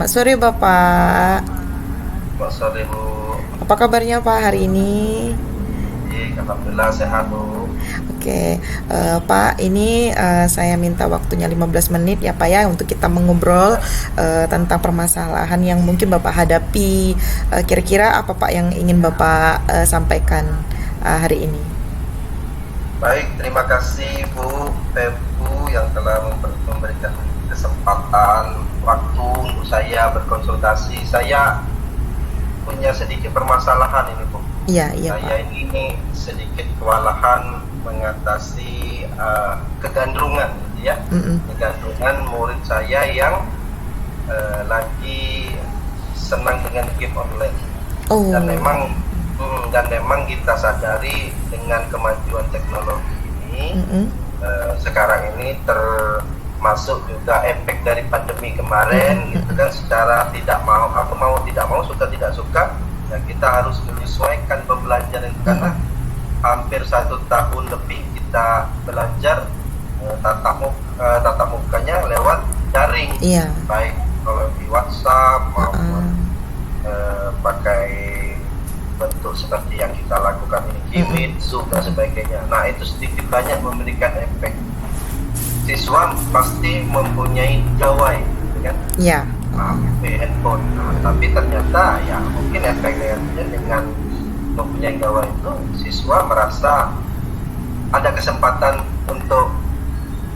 Selamat sore Bapak. Selamat sore Bu. Apa kabarnya Pak hari ini? Alhamdulillah sehat Bu. Oke, Pak, ini saya minta waktunya 15 menit ya Pak ya untuk kita mengobrol tentang permasalahan yang mungkin Bapak hadapi. Kira-kira apa Pak yang ingin Bapak sampaikan hari ini? Baik, terima kasih Bu Tebu yang telah memberikan kesempatan waktu untuk saya berkonsultasi. Saya punya sedikit permasalahan ini Bu. Iya, iya Pak. Saya ini sedikit kewalahan mengatasi kegandrungan, ya. Mm-mm. Kegandrungan murid saya yang lagi senang dengan game online. Oh, Dan memang kita sadari dengan kemajuan teknologi ini, mm-mm. sekarang ini termasuk juga efek dari pandemi kemarin, gitu kan, secara tidak mau, aku mau tidak mau, suka tidak suka, ya kita harus menyesuaikan pembelajaran itu, karena hampir 1 tahun lebih kita belajar tatap mukanya lewat daring, Iya. baik kalau di WhatsApp maupun pakai bentuk seperti yang kita lakukan ini, Meet, Zoom dan sebagainya. Nah, itu sedikit banyak memberikan efek. Siswa pasti mempunyai gawai, gitu kan? Iya. HP, handphone. Nah, tapi ternyata ya mungkin efek negatifnya dengan mempunyai gawai itu, siswa merasa ada kesempatan untuk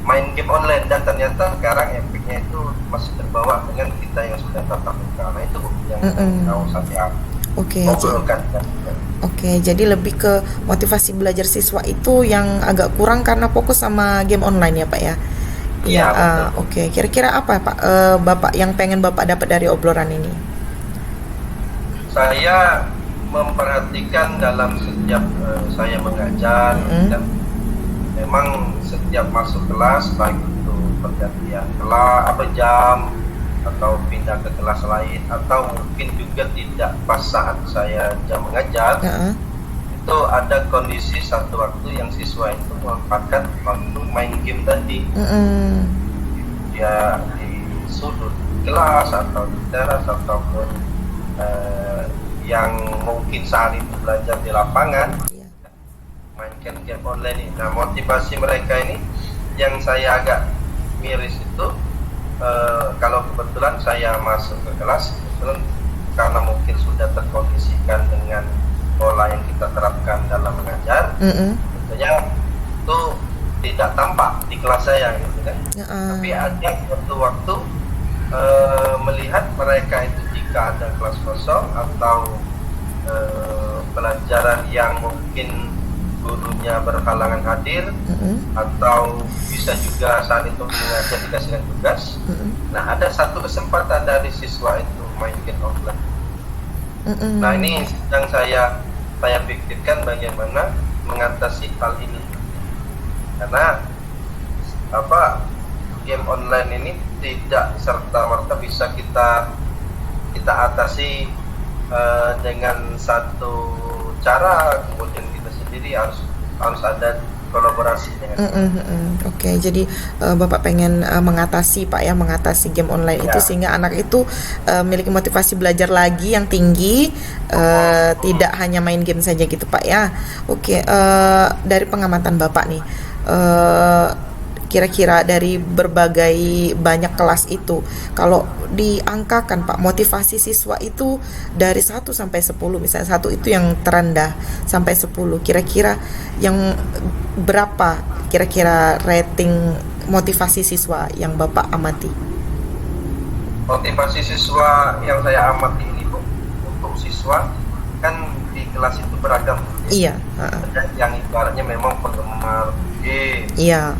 main game online, dan ternyata sekarang efeknya itu masih terbawa dengan kita yang sudah tatap muka. Nah, itu yang mau saya Oke, ngobrolkan. Oke, jadi lebih ke motivasi belajar siswa itu yang agak kurang karena fokus sama game online ya Pak ya? Iya, betul. Oke. Kira-kira apa Pak, Bapak yang pengen Bapak dapat dari obrolan ini? Saya memperhatikan dalam setiap saya mengajar, dan memang setiap masuk kelas, baik itu pergantian kelas apa jam atau pindah ke kelas lain, atau mungkin juga tidak pas saat saya jam mengajar, itu ada kondisi satu waktu yang siswa itu memanfaatkan waktu main game tadi. Dia di sudut kelas atau di teras ataupun yang mungkin saat itu belajar di lapangan, mainkan game online ini. Nah, motivasi mereka ini yang saya agak miris itu, kalau kebetulan saya masuk ke kelas, kebetulan karena mungkin sudah terkondisikan dengan pola yang kita terapkan dalam mengajar, tentunya itu tidak tampak di kelas saya, gitu kan. Tapi ada waktu-waktu melihat mereka itu jika ada kelas kosong atau pelajaran yang mungkin gurunya berhalangan hadir, atau bisa juga saat itu mengajar dikasihkan tugas. Nah, ada satu kesempatan dari siswa itu main game online. Nah, ini sedang saya pikirkan bagaimana mengatasi hal ini, karena game online ini tidak serta-merta bisa kita atasi dengan satu cara, kemudian kita sendiri harus ada kolaborasi dengan Oke, jadi Bapak pengen mengatasi Pak ya, mengatasi game online itu sehingga anak itu memiliki motivasi belajar lagi yang tinggi, tidak hanya main game saja gitu Pak ya. Oke, dari pengamatan Bapak nih, kira-kira dari berbagai banyak kelas itu, kalau diangkakan Pak, motivasi siswa itu dari 1 sampai 10, misalnya 1 itu yang terendah sampai 10, kira-kira yang berapa kira-kira rating motivasi siswa yang Bapak amati? Motivasi siswa yang saya amati ini Bu, untuk siswa kan di kelas itu beragam. Iya. Ada yang ibaratnya memang penggemar game. Iya.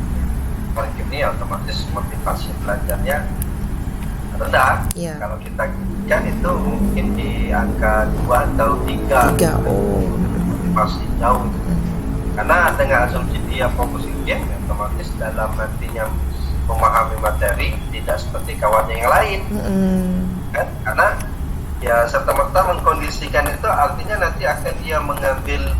Ini otomatis motivasi belajarnya rendah. Iya. Kalau kita kan itu mungkin di angka 2 atau 3. Motivasi jauh. Karena dengan asumsi dia fokus di game, otomatis dalam nantinya memahami materi tidak seperti kawannya yang lain. Kan? Karena ya serta-merta mengkondisikan itu artinya nanti akan dia mengambil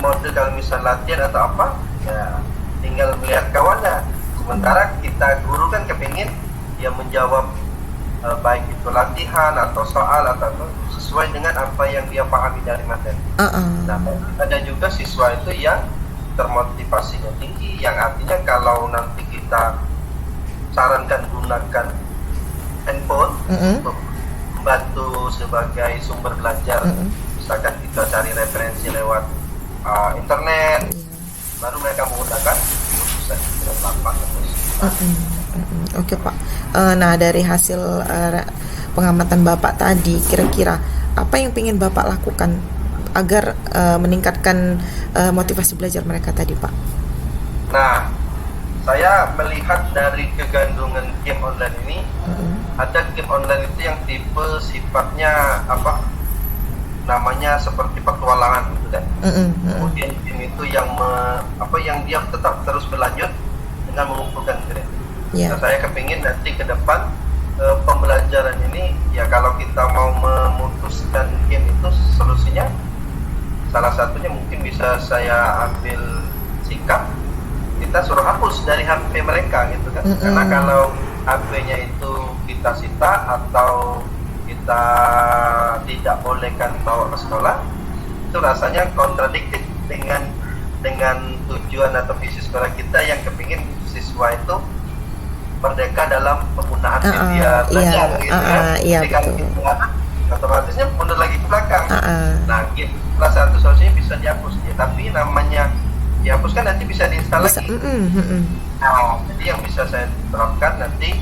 mode, kalau misal latihan atau apa, ya tinggal melihat kawannya. Sementara kita guru kan kepingin dia menjawab baik itu latihan atau soal atau sesuai dengan apa yang dia pahami dari materi. Nah, ada juga siswa itu yang termotivasinya tinggi, yang artinya kalau nanti kita sarankan gunakan handphone untuk membantu sebagai sumber belajar, misalkan kita cari referensi lewat internet, baru mereka menggunakan bisa lapak. Oke Pak. Nah dari hasil pengamatan Bapak tadi, kira-kira apa yang ingin Bapak lakukan agar meningkatkan motivasi belajar mereka tadi Pak? Nah, saya melihat dari kegandungan game online ini, ada game online itu yang tipe sifatnya namanya seperti petualangan gitu kan. Kemudian game itu yang yang dia tetap terus berlanjut dengan mengumpulkan kredit. Nah, saya kepingin nanti ke depan pembelajaran ini ya, kalau kita mau memutuskan game itu solusinya salah satunya mungkin bisa saya ambil sikap kita suruh hapus dari HP mereka gitu kan. Karena kalau HP-nya itu kita sita atau kita tidak bolehkan bawa ke sekolah, itu rasanya kontradiktif dengan tujuan atau visi sekolah kita yang kepingin siswa itu merdeka dalam penggunaan media belajar gitu kan. Jadi kalau kita otomatisnya mundur lagi ke belakang. Nah, gitu. Salah satu solusinya bisa dihapus ya, tapi namanya dihapuskan nanti bisa diinstal lagi. Nah, jadi yang bisa saya terapkan nanti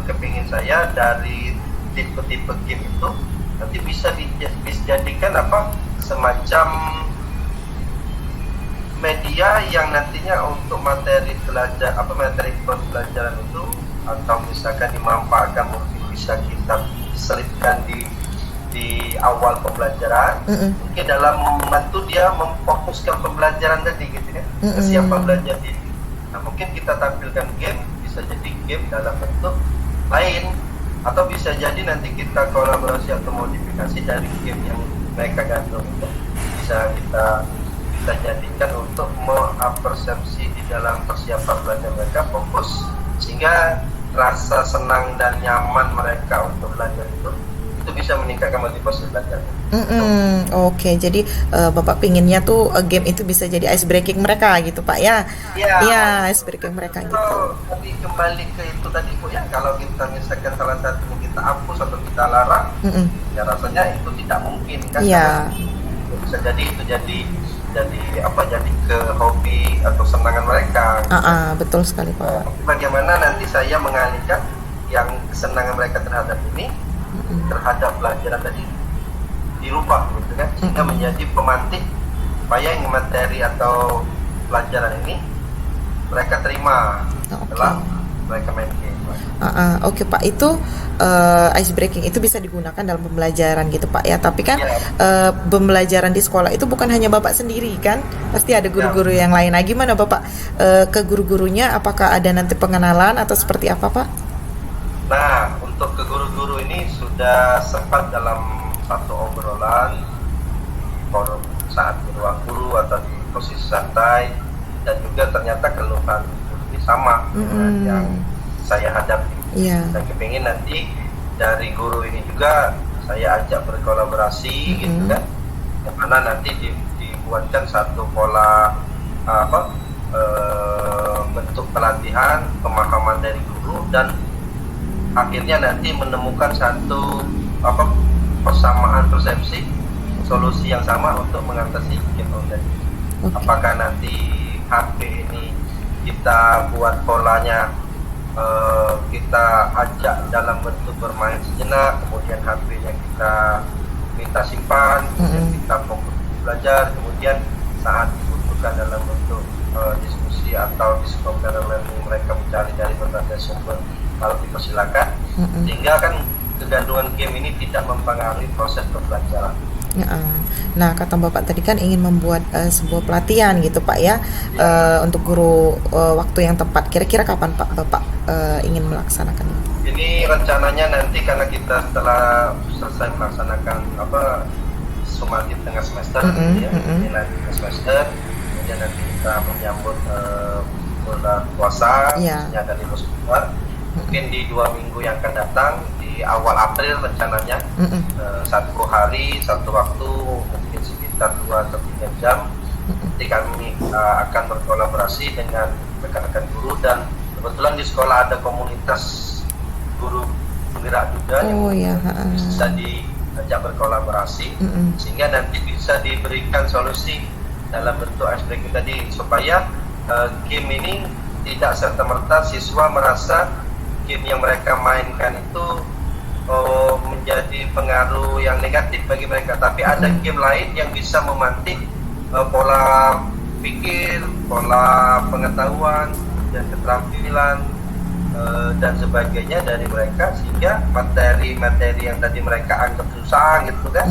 kepingin saya dari tipe-tipe game itu nanti bisa dijadikan semacam media yang nantinya untuk materi pembelajaran itu, atau misalkan dimanfaatkan mungkin bisa kita selipkan di awal pembelajaran, mungkin dalam membantu dia memfokuskan pembelajaran tadi gitu ya, kesiapan belajar ini. Nah, mungkin kita tampilkan game, bisa jadi game dalam bentuk lain, atau bisa jadi nanti kita kolaborasi atau modifikasi dari game yang mereka gandrung itu bisa kita jadikan untuk mempersepsi di dalam persiapan belajar mereka fokus, sehingga rasa senang dan nyaman mereka untuk belajar itu bisa meningkatkan motivasi belajar. Oke, jadi Bapak pinginnya tuh game itu bisa jadi ice breaking mereka gitu Pak ya? Iya, ice breaking mereka gitu. Tapi kembali ke itu tadi Bu ya, kalau kita misalkan salah satu kita hapus atau kita larang, ya rasanya itu tidak mungkin kan? Iya. Bisa jadi itu jadi ke hobi atau senangan mereka. Betul sekali Pak. Bagaimana nanti saya mengalihkan yang kesenangan mereka terhadap ini terhadap pelajaran tadi dirubah gitu kan, sehingga menjadi pemantik supaya yang materi atau pelajaran ini mereka terima setelah mereka main game. Oke Pak, itu ice breaking itu bisa digunakan dalam pembelajaran gitu Pak ya, tapi kan pembelajaran di sekolah itu bukan hanya Bapak sendiri kan, pasti ada guru-guru yang lain. Nah gimana Bapak ke guru-gurunya, apakah ada nanti pengenalan atau seperti apa Pak? Nah, untuk ke guru-guru ini sudah sempat dalam satu obrolan forum saat di ruang guru atau di posisi santai, dan juga ternyata keluhan ini sama dengan yang saya hadapi. Dan kepingin nanti dari guru ini juga saya ajak berkolaborasi gitu kan, yang mana nanti dibuatkan satu pola bentuk pelatihan pemahaman dari guru, dan akhirnya nanti menemukan satu persamaan persepsi solusi yang sama untuk mengatasi game online. Apakah nanti HP ini kita buat polanya, kita ajak dalam bentuk bermain sejenak, kemudian HP-nya kita minta simpan, kemudian kita fokus belajar, kemudian saat dibutuhkan dalam bentuk diskusi atau discover learning mereka mencari dari berbagai sumber, kalau dipersilakan, sehingga kan kegandungan game ini tidak mempengaruhi proses pembelajaran. Nah, kata Bapak tadi kan ingin membuat sebuah pelatihan gitu Pak ya, untuk guru waktu yang tepat. Kira-kira kapan Pak Bapak ingin melaksanakan ini? Ini rencananya nanti karena kita setelah selesai melaksanakan sumatif tengah semester, nilai semester, kemudian nanti kita menyambut bulan puasa, ada libur sekolah. Mungkin di 2 minggu yang akan datang di di awal April rencananya. Satu hari, satu waktu mungkin sekitar 2 atau 3 jam. Nanti kami akan berkolaborasi dengan rekan-rekan guru, dan kebetulan di sekolah ada komunitas guru penggerak juga yang bisa diajak berkolaborasi, sehingga nanti bisa diberikan solusi dalam bentuk ice breaking tadi, supaya game ini tidak serta-merta siswa merasa game yang mereka mainkan itu menjadi pengaruh yang negatif bagi mereka, tapi ada game lain yang bisa memantik pola pikir, pola pengetahuan, dan keterampilan dan sebagainya dari mereka, sehingga materi-materi yang tadi mereka anggap susah gitu kan,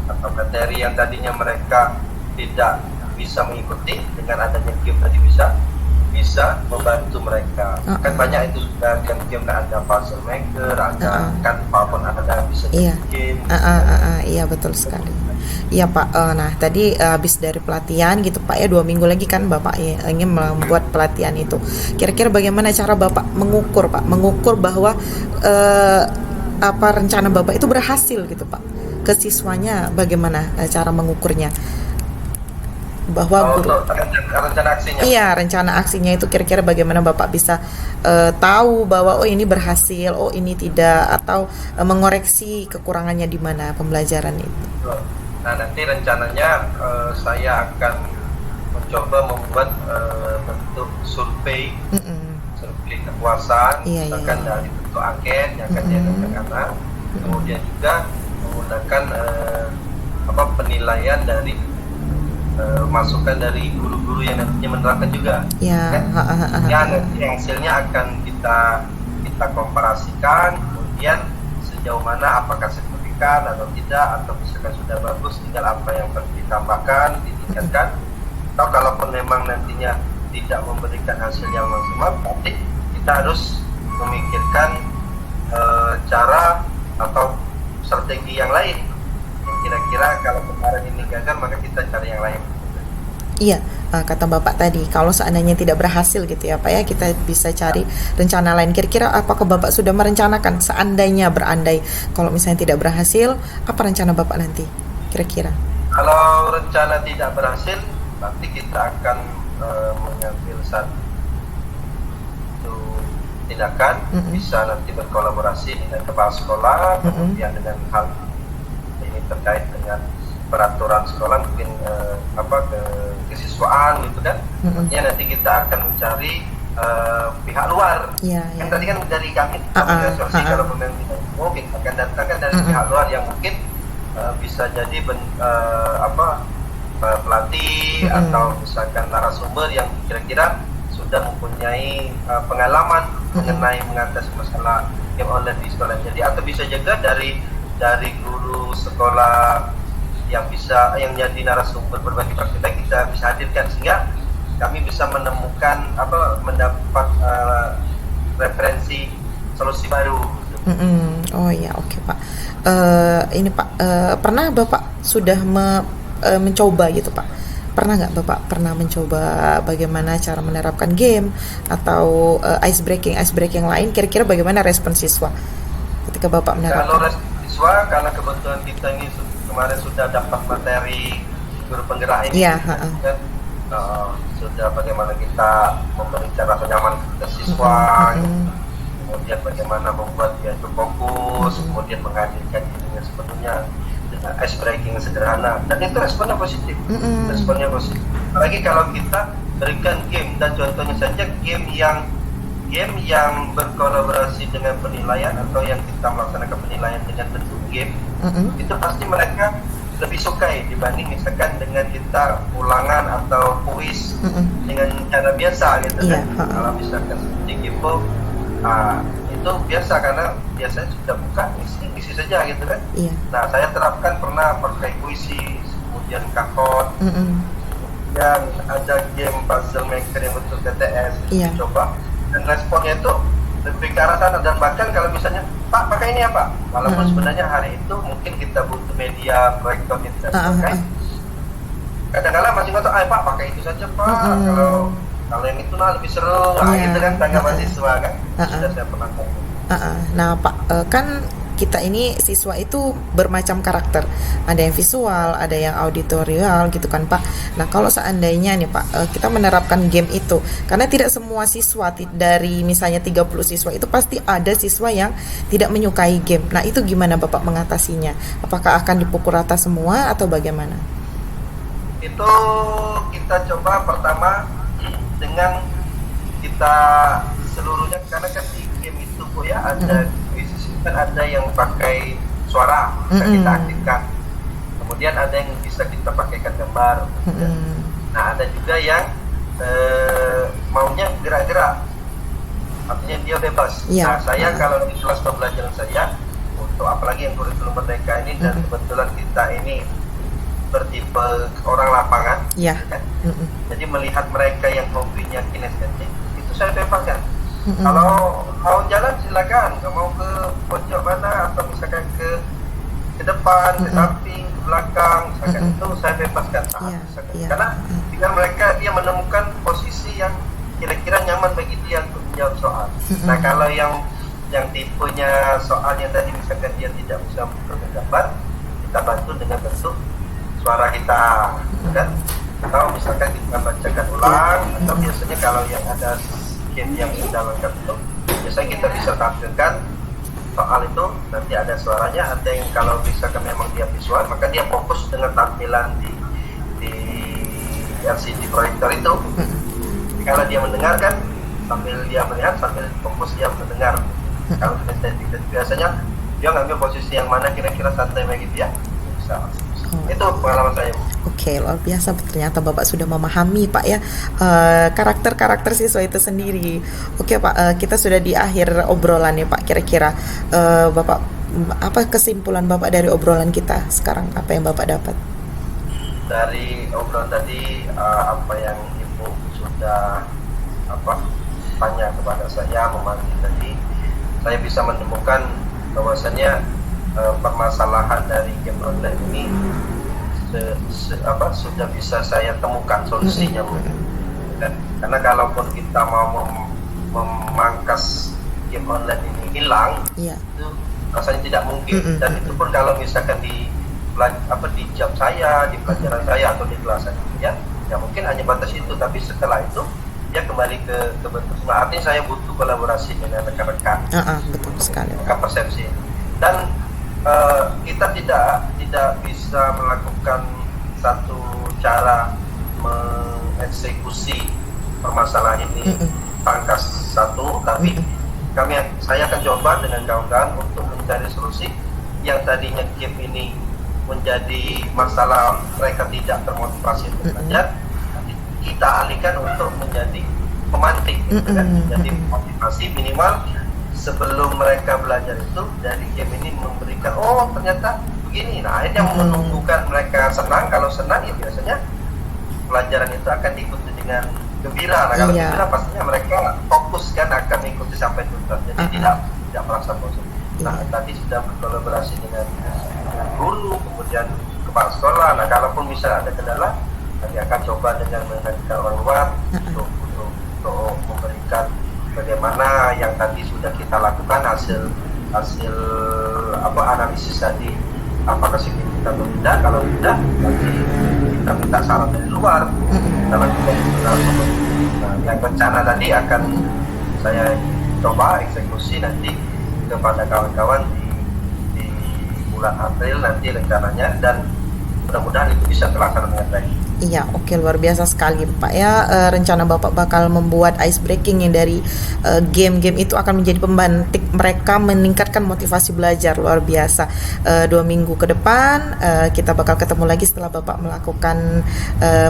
atau materi yang tadinya mereka tidak bisa mengikuti, dengan adanya game tadi bisa membantu mereka. Kan banyak itu sudah game-game, ada puzzle maker, ada kan apapun ada bisa game. Iya betul sekali. Iya Pak. Nah tadi habis dari pelatihan gitu Pak ya, 2 minggu lagi kan Bapak ingin membuat pelatihan itu. Kira-kira bagaimana cara Bapak mengukur Pak, mengukur bahwa apa rencana Bapak itu berhasil gitu Pak? Ke siswanya bagaimana cara mengukurnya? Bahwa guru rencana aksinya. Iya, rencana aksinya itu kira-kira bagaimana Bapak bisa tahu bahwa oh ini berhasil, oh ini tidak, atau mengoreksi kekurangannya di mana pembelajaran itu. Nah, nanti rencananya saya akan mencoba membuat bentuk survei kepuasan, misalkan dari bentuk angket yang akan diadakan anak, kemudian juga menggunakan penilaian dari masukan dari guru-guru yang nantinya menerapkan juga. Nanti hasilnya akan kita komparasikan, kemudian sejauh mana apakah signifikan atau tidak, atau misalkan sudah bagus tinggal apa yang perlu ditambahkan, ditingkatkan, atau kalaupun memang nantinya tidak memberikan hasil yang maksimal, berarti kita harus memikirkan cara atau strategi yang lain. Kira-kira kalau kemarin ini gagal, maka kita cari yang lain. Iya, kata Bapak tadi, kalau seandainya tidak berhasil gitu ya Pak ya, kita bisa cari rencana lain. Kira-kira apakah Bapak sudah merencanakan seandainya berandai kalau misalnya tidak berhasil, apa rencana Bapak nanti kira-kira? Kalau rencana tidak berhasil, nanti kita akan mengambil satu tindakan, bisa nanti berkolaborasi dengan kepala sekolah, kemudian dengan hal terkait dengan peraturan sekolah, mungkin kesiswaan gitu kan. Nanti kita akan mencari pihak luar. Kan tadi kan dari kami kalau memang tidak mau, kita akan datangkan dari pihak luar yang mungkin bisa jadi pelatih atau misalkan narasumber yang kira-kira sudah mempunyai pengalaman mengenai mengatasi masalah game online di sekolah. Jadi atau bisa juga dari guru sekolah yang jadi narasumber berbagi praktik, kita bisa hadirkan, sehingga kami bisa menemukan mendapat referensi solusi baru. Oh ya, oke Pak. Ini Pak, pernah Bapak sudah mencoba gitu Pak? Pernah nggak Bapak mencoba bagaimana cara menerapkan game atau ice breaking lain? Kira-kira bagaimana respon siswa ketika Bapak menerapkan? Karena kebetulan kita ini kemarin sudah dapat materi guru penggerak ini, sudah bagaimana kita memberikan rasa nyaman ke siswa, kemudian bagaimana membuat dia itu fokus, kemudian menghadirkan dirinya sepenuhnya dengan ice breaking sederhana, dan itu responnya positif. Apalagi kalau kita berikan game, dan contohnya saja game yang berkolaborasi dengan penilaian, atau yang kita melaksanakan penilaian dengan bentuk game, itu pasti mereka lebih sukai dibanding misalkan dengan kita ulangan atau kuis dengan cara biasa gitu kan. Kalau misalkan seperti game itu biasa, karena biasanya sudah buka isi saja gitu kan. Nah, saya terapkan pernah pakai puisi, kemudian kakot, dan ada game puzzle maker yang bentuk TTS, coba. Dan responnya itu lebih ke arah sana, dan bahkan kalau misalnya Pak pakai ini ya Pak, walaupun sebenarnya hari itu mungkin kita butuh media proyektor yang tidak pakai, kadang-kadang masih ngotot, Pak pakai itu saja Pak, kalau yang itu lebih seru, gitu kan tanggapan siswa kan. Sudah saya pernah. Nah Pak, kan kita ini siswa itu bermacam karakter, ada yang visual, ada yang auditorial gitu kan Pak. Nah kalau seandainya nih Pak, kita menerapkan game itu, karena tidak semua siswa dari misalnya 30 siswa itu pasti ada siswa yang tidak menyukai game. Nah itu gimana Bapak mengatasinya? Apakah akan dipukul rata semua atau bagaimana? Itu kita coba pertama dengan kita seluruhnya, karena kan di game itu Bu ya ada kan ada yang pakai suara bisa kita aktifkan, kemudian ada yang bisa kita pakaikan gambar, nah ada juga yang maunya gerak-gerak, artinya dia bebas. Nah saya kalau di kelas pembelajaran saya untuk apalagi yang kurikulum merdeka ini, dan kebetulan kita ini bertipe orang lapangan, kan? Jadi melihat mereka yang hobinya kinestetik itu saya bebaskan. Kalau mau jalan silakan, kalau mau ke pojok mana atau misalkan ke depan, ke samping, ke belakang, misalkan itu saya bebaskan. Karena dengan mereka dia menemukan posisi yang kira-kira nyaman bagi dia untuk menjawab soal. Nah kalau yang tipenya soalnya tadi misalkan dia tidak bisa menggambar, kita bantu dengan bentuk suara kita, kan? Atau misalkan kita bacakan ulang, atau biasanya kalau yang ada game yang sudah lengkap itu, biasanya kita bisa tampilkan soal itu, nanti ada suaranya. Ada yang kalau misalkan memang dia visual, maka dia fokus dengan tampilan di LCD proyektor itu. Kalau dia mendengarkan, sambil dia melihat, sambil fokus dia mendengar. Kalau kita biasanya dia ngambil posisi yang mana kira-kira santai bagi dia, bisa. Itu pengalaman saya. Oke, luar biasa. Ternyata Bapak sudah memahami Pak ya karakter-karakter siswa itu sendiri. Oke Pak, kita sudah di akhir obrolan ya Pak. Kira-kira Bapak apa kesimpulan Bapak dari obrolan kita sekarang? Apa yang Bapak dapat? Dari obrolan tadi apa yang Ibu sudah tanya kepada saya, memanggil tadi, saya bisa menemukan bahwasannya permasalahan dari game online ini sudah bisa saya temukan solusinya, karena kalaupun kita mau memangkas game online ini hilang, itu rasanya tidak mungkin. Dan itu pun kalau misalkan di jam saya, di pelajaran saya atau di kelas saya, ya mungkin hanya batas itu. Tapi setelah itu dia kembali ke bentuk. Artinya saya butuh kolaborasi dengan rekan-rekan. Betul sekali. Persepsi. Dan kita tidak bisa melakukan satu cara mengeksekusi permasalahan ini pangkas satu, tapi saya akan coba dengan kawan-kawan untuk mencari solusi yang tadinya game ini menjadi masalah mereka tidak termotivasi untuk belajar, kita alihkan untuk menjadi pemantik, jadi motivasi minimal. Sebelum mereka belajar itu dari game ini memberikan, oh ternyata begini. Nah akhirnya menumbuhkan mereka senang. Kalau senang ya biasanya pelajaran itu akan diikuti dengan gembira. Nah kalau gembira pastinya mereka fokus kan akan mengikuti sampai tuntas. Jadi tidak merasa bosan. Nah tadi sudah berkolaborasi dengan guru, kemudian kepala sekolah. Nah kalaupun bisa ada kendala, nanti akan coba dengan menghadirkan orang luar untuk memberikan bagaimana yang tadi sudah kita lakukan hasil analisis tadi, apakah signifikan atau tidak. Kalau tidak, nanti kita minta saran dari luar, kita lakukan. Nah, yang rencana tadi akan saya coba eksekusi nanti kepada kawan-kawan di bulan April nanti rencananya, dan mudah-mudahan itu bisa terlaksana dengan baik. Iya, oke, luar biasa sekali Pak ya. Rencana Bapak bakal membuat ice breaking yang dari game-game itu akan menjadi pembantik mereka, meningkatkan motivasi belajar. Luar biasa. 2 minggu ke depan kita bakal ketemu lagi setelah Bapak melakukan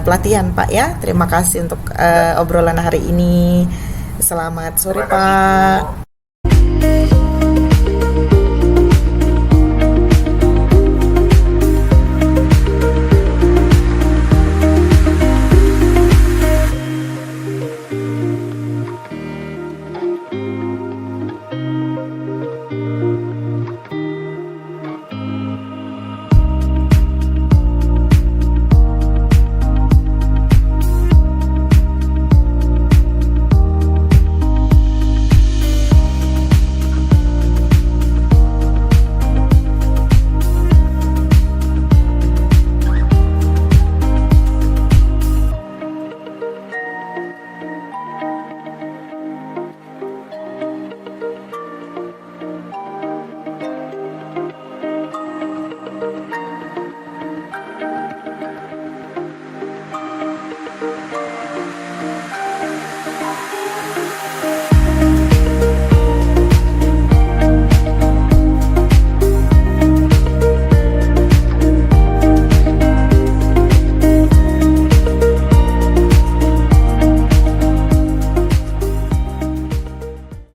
pelatihan Pak ya. Terima kasih untuk obrolan hari ini. Selamat sore Pak.